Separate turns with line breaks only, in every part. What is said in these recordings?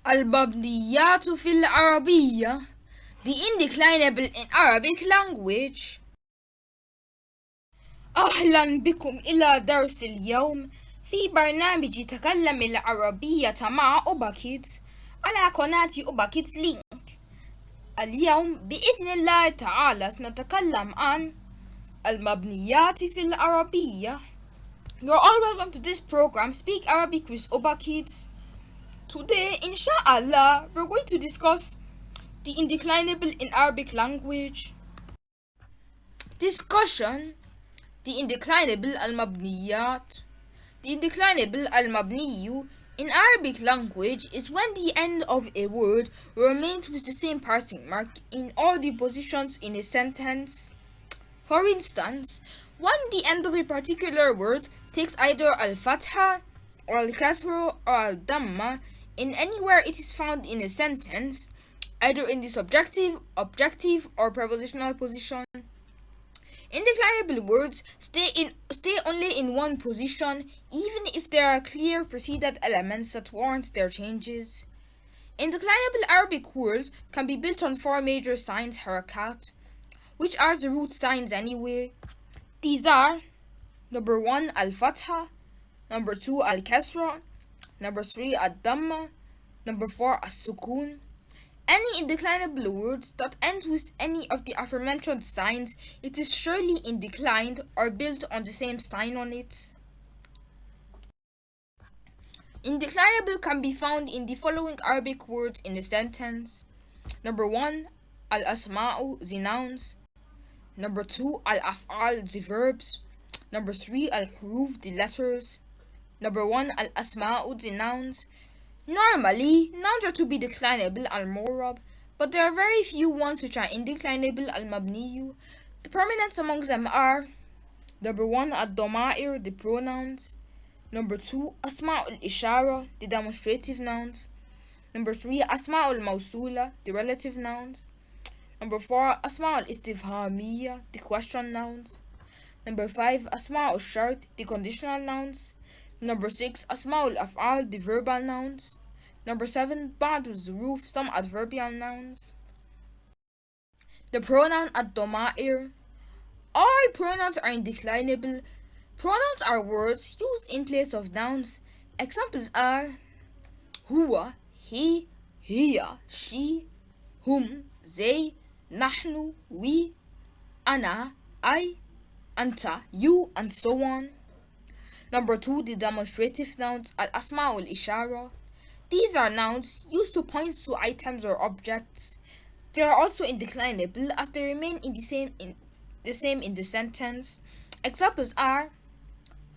المبنيات في العربية The Indeclinable in Arabic Language. أهلا بكم إلى درس اليوم في برنامج تكلم العربية مع ObaKids على قناة ObaKids لينك. اليوم بإذن الله تعالى سنتكلم عن المبنيات في العربية. You're all welcome to this program Speak Arabic with ObaKids. Today, inshallah, we're going to discuss the indeclinable in Arabic language. Discussion. The indeclinable al-mabniyat. The indeclinable al-mabniyu in Arabic language is when the end of a word remains with the same passing mark in all the positions in a sentence. For instance, when the end of a particular word takes either al-fatha or al-kasra or al-damma in anywhere it is found in a sentence, either in the subjective, objective, or prepositional position. Indeclinable words stay only in one position, even if there are clear preceded elements that warrant their changes. Indeclinable Arabic words can be built on four major signs harakat, which are the root signs anyway. These are number 1 al-fatha, number 2 al-kasra, number 3 ad-damma, number 4 as-sukun. Any indeclinable words that end with any of the aforementioned signs, it is surely indeclined or built on the same sign on it. Indeclinable can be found in the following Arabic words in a sentence. Number 1 al-asma'u, the nouns. Number 2 al-af'al, the verbs. Number 3 al-huruf, the letters. Number 1 al-asma'u, the nouns. Normally, nouns are to be declinable al-mu'rab, but there are very few ones which are indeclinable al-mabniyu. The prominent among them are number 1 ad-dama'ir, the pronouns. Number 2 asma'ul ishara, the demonstrative nouns. Number 3 asma'ul mawsula, the relative nouns. Number 4 asma'ul istifhamiyya, the question nouns. Number 5 asma'ul shart, the conditional nouns. Number 6 asma'ul af'al, the verbal nouns. Number 7 ba'du zuruf, some adverbial nouns. The pronoun ad-dama'ir. All pronouns are indeclinable. Pronouns are words used in place of nouns. Examples are huwa, he, hiya, she, hum, they, nahnu, we, ana, I, anta, you, and so on. Number 2, the demonstrative nouns al-asma'ul ishara. These are nouns used to point to items or objects. They are also indeclinable as they remain the same in the sentence. Examples are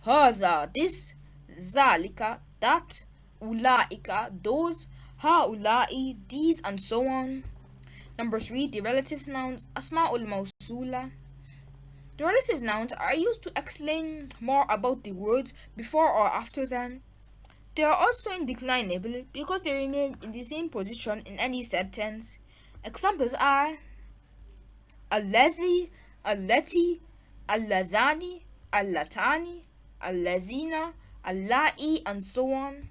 hadha, this, dhalika, that, ulaika, those, haula'i, these, and so on. Number 3, the relative nouns asma'ul mawsula. The relative nouns are used to explain more about the words before or after them. They are also indeclinable because they remain in the same position in any sentence. Examples are alladhi, allati, alladhani, allatani, alladhina, allai, and so on.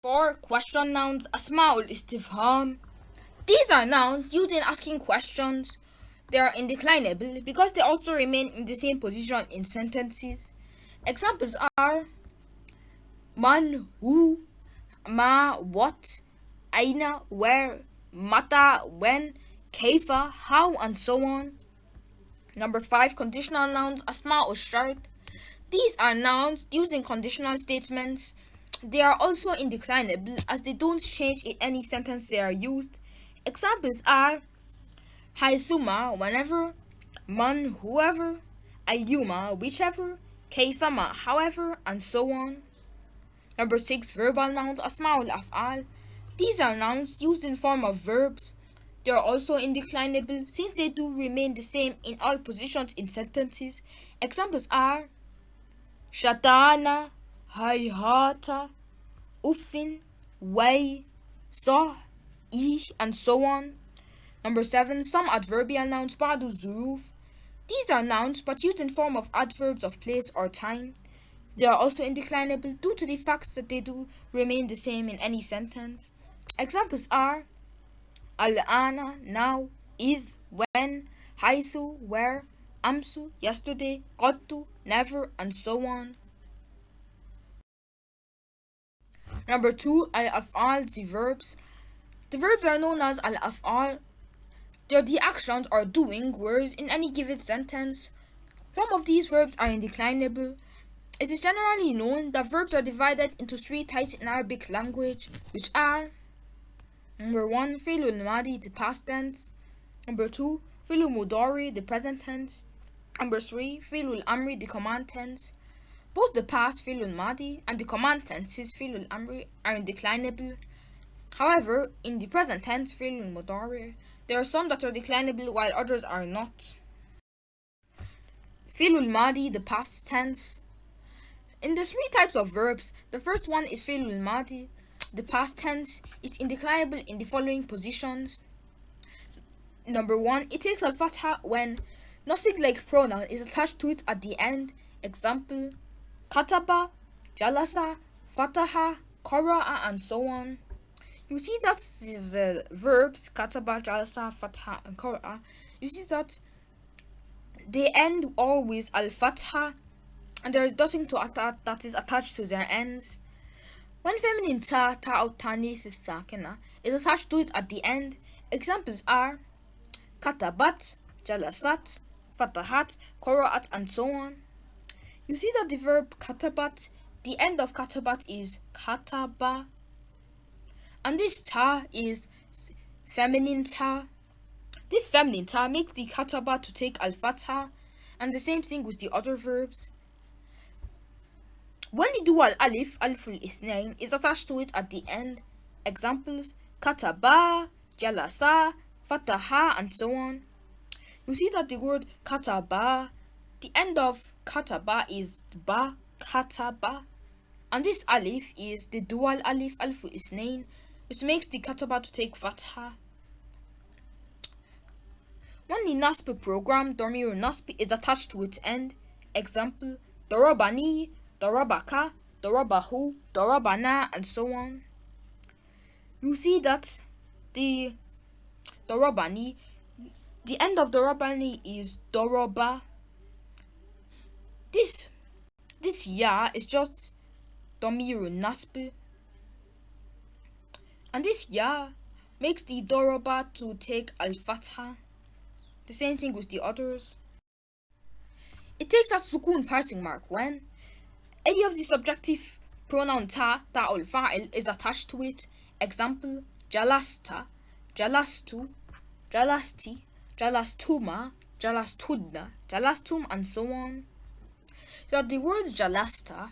4 question nouns asma'ul istifham. These are nouns used in asking questions. They are indeclinable because they also remain in the same position in sentences. Examples are man, who, ma, what, aina, where, mata, when, kaifa, how, and so on. Number 5 conditional nouns asma'ul shart. These are nouns used in conditional statements. They are also indeclinable as they don't change in any sentence they are used. Examples are haythuma, whenever, man, whoever, ayyuma, whichever, kayfama, however, and so on. Number 6 verbal nouns asma'ul af'al. These are nouns used in form of verbs. They are also indeclinable since they do remain the same in all positions in sentences. Examples are shatana, hayhata, uffin, way, sah, and so on. Number 7 some adverbial nouns ba'du zuruf. These are nouns but used in form of adverbs of place or time. They are also indeclinable due to the facts that they do remain the same in any sentence. Examples are al-ana, now, إذ, when, حيث, where, أمس, yesterday, قد, never, and so on. Number 2, al-af'al, the verbs. The verbs are known as al-af'al. They are the actions or doing words in any given sentence. Some of these verbs are indeclinable. It is generally known that verbs are divided into 3 types in Arabic language, which are number 1, فعل الماضي, the past tense. Number 2, فعل المضارع, the present tense. Number 3, فعل الأمر, the command tense. Both the past فعل الماضي and the command tenses فعل الأمر are indeclinable. However, in the present tense فعل المضارع, there are some that are declinable while others are not. فعل الماضي, the past tense. In the 3 types of verbs, the first one is فعل الماضي. The past tense is indeclinable in the following positions. Number 1, it takes al-fatha when nothing-like pronoun is attached to it at the end. Example, kataba, jalasa, fataha, qara'a, and so on. You see that these verbs, kataba, jalasa, fataha, and qara'a, you see that they end all with al-fatha, and there is nothing that is attached to their ends. When feminine ta or tanis sakina is attached to it at the end, examples are katabat, jalasat, fatahat, qara'at, and so on. You see that the verb katabat, the end of katabat is kataba, and this ta is feminine ta. This feminine ta makes the kataba to take al-fatha, and the same thing with the other verbs. When the dual alif, aliful ithnain, is attached to it at the end, examples, kataba, jalasa, fataha, and so on. You see that the word kataba, the end of kataba is ba, kataba, and this alif is the dual alif, aliful ithnain, which makes the kataba to take fatha. When the nasb program, damir nasb, is attached to its end, example, darabani, darabaka, darabahu, darabana, and so on. You see that the darabani, the end of darabani is daraba. This ya is just damiru nasb, and this ya makes the daraba to take al-fatha. The same thing with the others. It takes a sukun passing mark when any of the subjective pronoun ta or fa'il is attached to it. Example, jalasta, jalastu, jalasti, jalastuma, jalastudna, jalastum, and so on. So the word jalasta,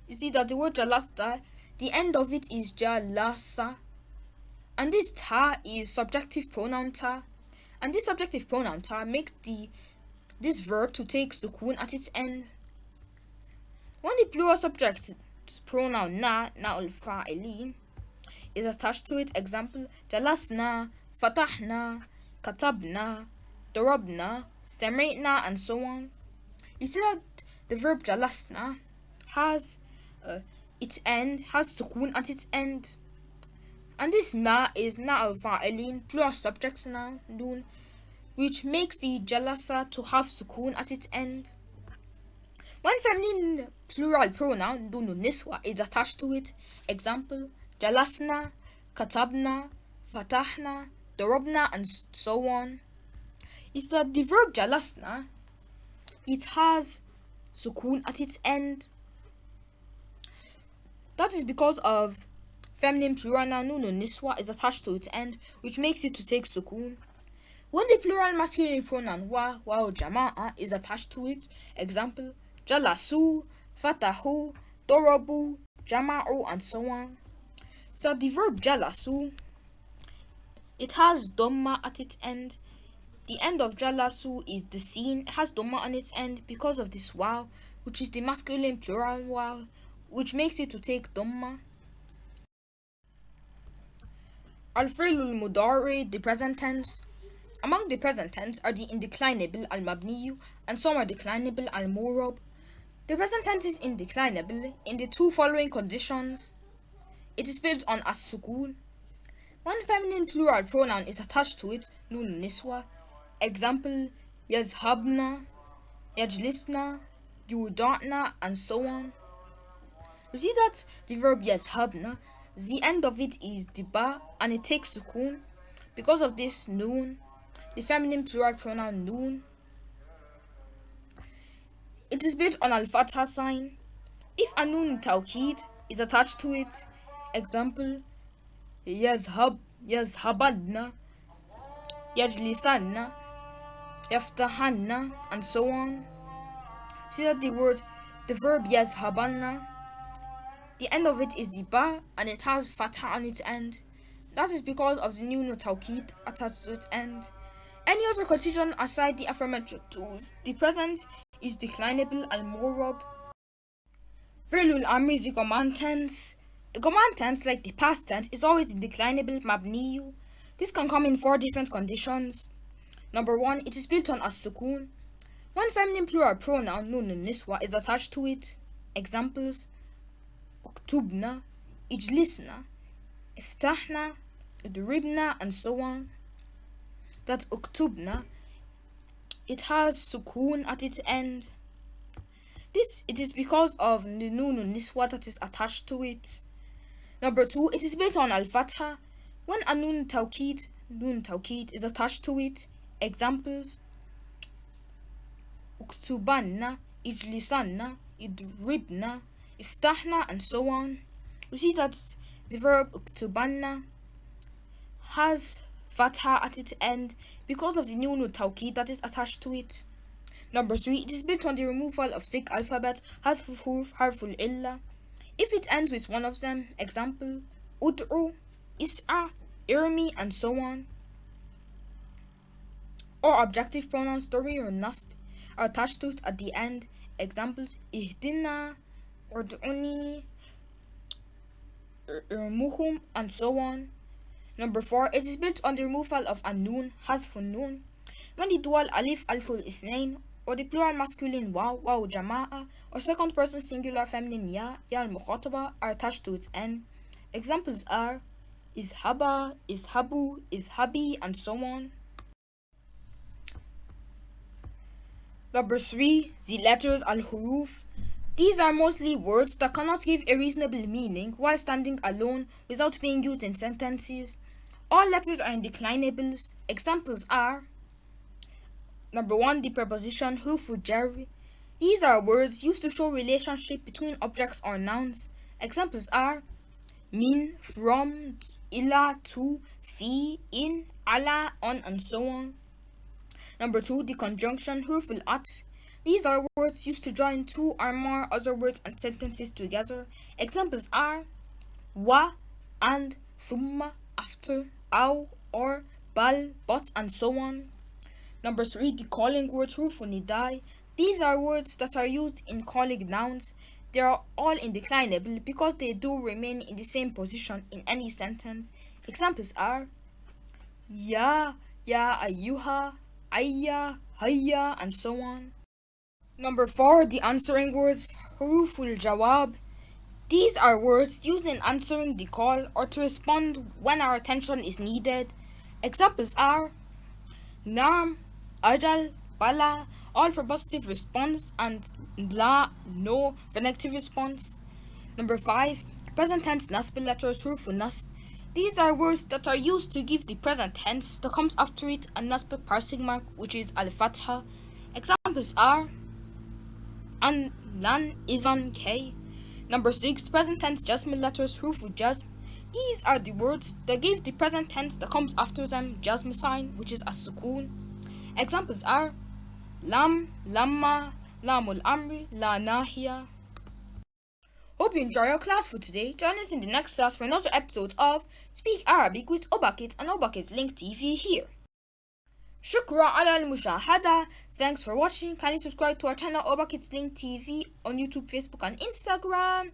you see that the word jalasta, the end of it is jalasa, and this ta is subjective pronoun ta, and this subjective pronoun ta makes this verb to take sukun at its end. When the plural subject pronoun na al-fa'ilin, is attached to it, example, jalasna, fatahna, katabna, darabna, sami'na, and so on. You see that the verb jalasna has its end, has sukun at its end. And this na is na al-fa'ilin plus subject na dun, which makes the jalasa to have sukun at its end. When feminine plural pronoun dunu niswa is attached to it, example, jalasna, katabna, fatahna, darabna, and so on, is that the verb jalasna, it has sukun at its end. That is because of feminine plural noun nunu niswa is attached to its end, which makes it to take sukun. When the plural masculine pronoun wa or jama'a is attached to it, example, jalasu, fatahu, darabu, jama'u, and so on. So the verb jalasu, it has dhamma at its end. The end of jalasu is the sin. It has dhamma on its end because of this waw, which is the masculine plural waw, which makes it to take dhamma. Al-fi'l al-mudari, the present tense. Among the present tense are the indeclinable al-mabni, and some are declinable al-murab. The present tense is indeclinable in the two following conditions. It is built on as-sukun. One feminine plural pronoun is attached to it, nun niswa. Example, yadhhabna, yajlisna, yuda'na, and so on. You see that the verb yadhhabna, the end of it is the ba and it takes sukun. Because of this noon, the feminine plural pronoun noon, it is built on al-fatha sign. If a noon tawkid is attached to it, example, yadhhabanna, yajlisanna, yaftahanna, and so on. See that the verb yadhhabanna, the end of it is the ba and it has fatha on its end. That is because of the noon tawkid attached to its end. Any other consideration aside the aforementioned tools, the present is declinable al-mu'rab. Fi'lul amri is the command tense. The command tense, like the past tense, is always the declinable mabniyu. This can come in 4 different conditions. Number 1, it is built on as-sukun. One feminine plural pronoun, nun niswa, is attached to it. Examples, uktubna, ijlisna, iftahna, idribna, and so on. That uktubna, it has sukun at its end. It is because of the nun niswa that is attached to it. Number 2, it is built on al-fatha. When a nun tawkid is attached to it. Examples, uktubanna, ijlisanna, idribna, iftahna, and so on. You see that the verb uktubanna has fatha at its end because of the nun tawkid that is attached to it. Number 3, it is built on the removal of 6 alphabet, hadf huruf, harful illa. If it ends with one of them, example, ud'u, is'a, irmi, and so on. Or objective pronouns, dori or nasb, are attached to it at the end. Examples, ihdina, ud'uni, irmuhum, and so on. Number 4, it is built on the removal of a noon, hadfun noon. When the dual alif alful ithnain, or the plural masculine waw jama'a, or second person singular feminine ya al mukhataba are attached to its end. Examples are izhaba, izhabu, izhabi, and so on. Number 3, the letters al-huruf. These are mostly words that cannot give a reasonable meaning while standing alone without being used in sentences. All letters are indeclinables. Examples are, number 1, the preposition huruful jar. These are words used to show relationship between objects or nouns. Examples are min, from, ila, to, fi, in, ala, on, and so on. Number 2, the conjunction huruful atf. These are words used to join 2 or more other words and sentences together. Examples are wa, and, thumma, after, aw, or, bal, but, and so on. Number 3, the calling words huruful nidai. These are words that are used in calling nouns. They are all indeclinable because they do remain in the same position in any sentence. Examples are ya, ayyuha, ayya, hayya, and so on. Number 4, the answering words huruful jawab. These are words used in answering the call or to respond when our attention is needed. Examples are naam, ajal, bala, all for positive response, and la, no, for negative response. Number 5, present tense nasb letters huruful nasb. These are words that are used to give the present tense that comes after it a nasb parsing mark, which is al-fatha. Examples are an, lan, idhan, kay. Number 6, present tense jazm letters huruful jazm. These are the words that give the present tense that comes after them jazm sign, which is as-sukun. Examples are lam, lamma, lamul amri, la nahiya. Hope you enjoy your class for today. Join us in the next class for another episode of Speak Arabic with ObaKids on ObaKids Link TV here. Shukra ala al-mushahada. Thanks for watching. Kindly subscribe to our channel ObaKids Link TV on YouTube, Facebook, and Instagram.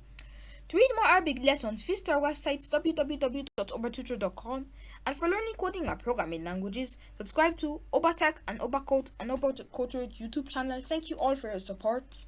To read more Arabic lessons, visit our website www.obatutor.com, and for learning coding and programming languages, subscribe to ObaTech and ObaCode and ObaCoder YouTube channel. Thank you all for your support.